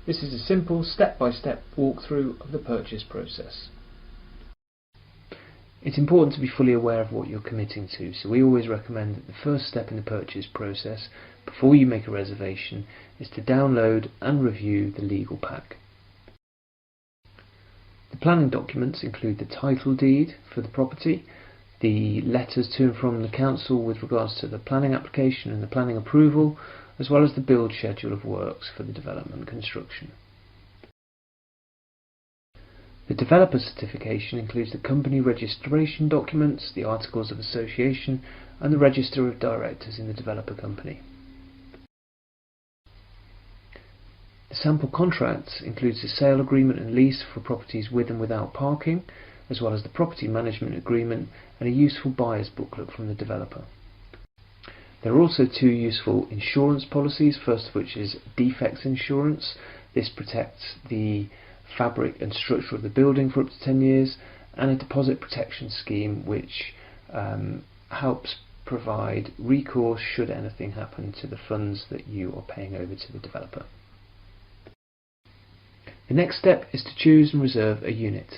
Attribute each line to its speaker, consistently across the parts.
Speaker 1: This is a simple step-by-step walkthrough of the purchase process. It's important to be fully aware of what you're committing to, so we always recommend that the first step in the purchase process, before you make a reservation, is to download and review the legal pack. The planning documents include the title deed for the property, the letters to and from the council with regards to the planning application and the planning approval, as well as the build schedule of works for the development construction. The developer certification includes the company registration documents, the articles of association, and the register of directors in the developer company. The sample contracts includes the sale agreement and lease for properties with and without parking, as well as the property management agreement and a useful buyer's booklet from the developer. There are also two useful insurance policies, first of which is defects insurance. This protects the fabric and structure of the building for up to 10 years, and a deposit protection scheme which helps provide recourse should anything happen to the funds that you are paying over to the developer. The next step is to choose and reserve a unit.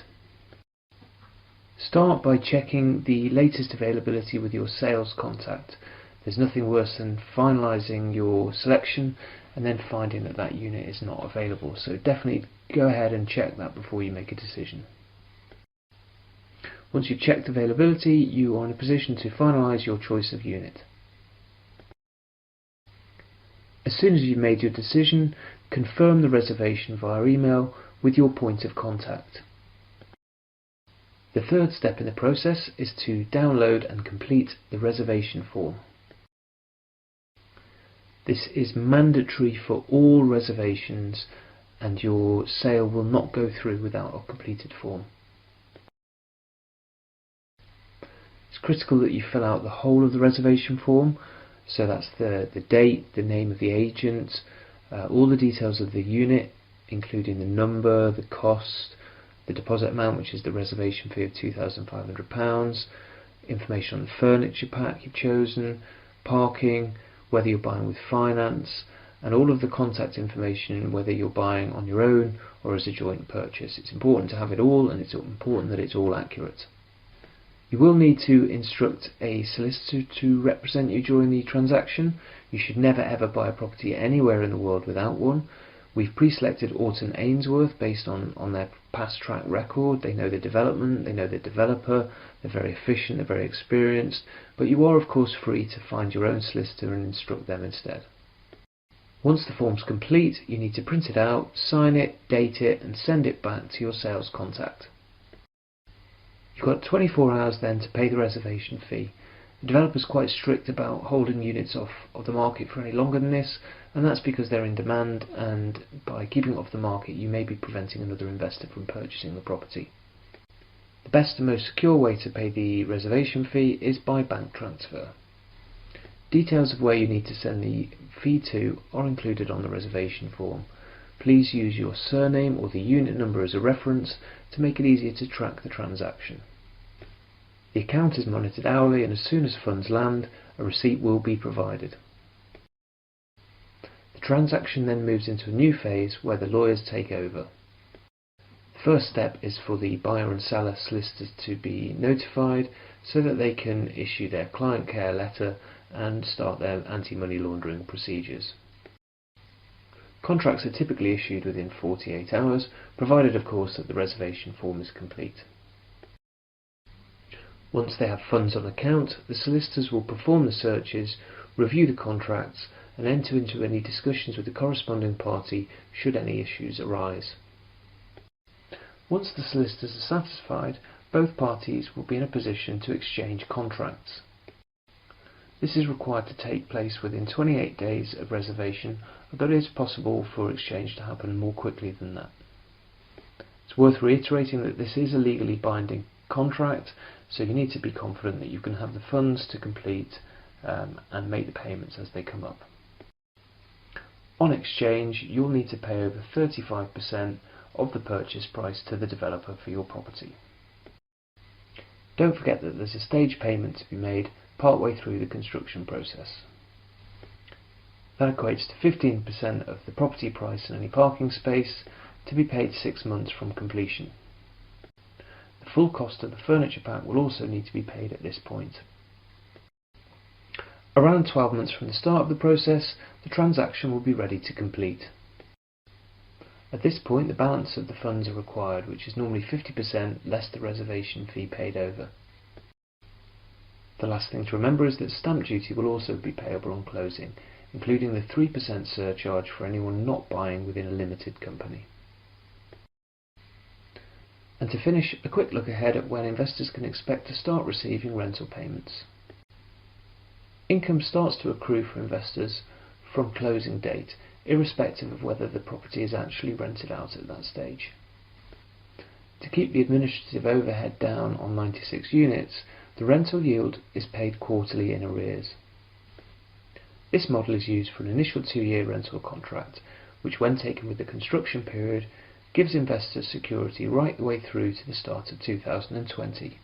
Speaker 1: Start by checking the latest availability with your sales contact. There's nothing worse than finalising your selection and then finding that that unit is not available, so definitely go ahead and check that before you make a decision. Once you've checked availability, you are in a position to finalise your choice of unit. As soon as you've made your decision, confirm the reservation via email with your point of contact. The third step in the process is to download and complete the reservation form. This is mandatory for all reservations, and your sale will not go through without a completed form. It's critical that you fill out the whole of the reservation form, so that's the date, the name of the agent, all the details of the unit, including the number, the cost, the deposit amount, which is the reservation fee of £2,500, information on the furniture pack you've chosen, parking, whether you're buying with finance, and all of the contact information, whether you're buying on your own or as a joint purchase. It's important to have it all, and it's important that it's all accurate. You will need to instruct a solicitor to represent you during the transaction. You should never ever buy a property anywhere in the world without one. We've pre-selected Orton Ainsworth based on their past track record. They know the development, they know the developer, they're very efficient, they're very experienced, but you are of course free to find your own solicitor and instruct them instead. Once the form's complete, you need to print it out, sign it, date it, and send it back to your sales contact. You've got 24 hours then to pay the reservation fee. The developer's quite strict about holding units off of the market for any longer than this, and that's because they're in demand, and by keeping it off the market you may be preventing another investor from purchasing the property. The best and most secure way to pay the reservation fee is by bank transfer. Details of where you need to send the fee to are included on the reservation form. Please use your surname or the unit number as a reference to make it easier to track the transaction. The account is monitored hourly, and as soon as funds land, a receipt will be provided. The transaction then moves into a new phase where the lawyers take over. The first step is for the buyer and seller solicitors to be notified so that they can issue their client care letter and start their anti-money laundering procedures. Contracts are typically issued within 48 hours, provided of course that the reservation form is complete. Once they have funds on account, the solicitors will perform the searches, review the contracts, and enter into any discussions with the corresponding party should any issues arise. Once the solicitors are satisfied, both parties will be in a position to exchange contracts. This is required to take place within 28 days of reservation, although it is possible for exchange to happen more quickly than that. It's worth reiterating that this is a legally binding contract, so you need to be confident that you can have the funds to complete and make the payments as they come up. On exchange, you'll need to pay over 35% of the purchase price to the developer for your property. Don't forget that there's a stage payment to be made partway through the construction process. That equates to 15% of the property price and any parking space, to be paid 6 months from completion. The full cost of the furniture pack will also need to be paid at this point. Around 12 months from the start of the process, the transaction will be ready to complete. At this point, the balance of the funds are required, which is normally 50% less the reservation fee paid over. The last thing to remember is that stamp duty will also be payable on closing, including the 3% surcharge for anyone not buying within a limited company. And to finish, a quick look ahead at when investors can expect to start receiving rental payments. Income starts to accrue for investors from closing date, irrespective of whether the property is actually rented out at that stage. To keep the administrative overhead down on 96 units, the rental yield is paid quarterly in arrears. This model is used for an initial 2-year rental contract, which when taken with the construction period, gives investors security right the way through to the start of 2020.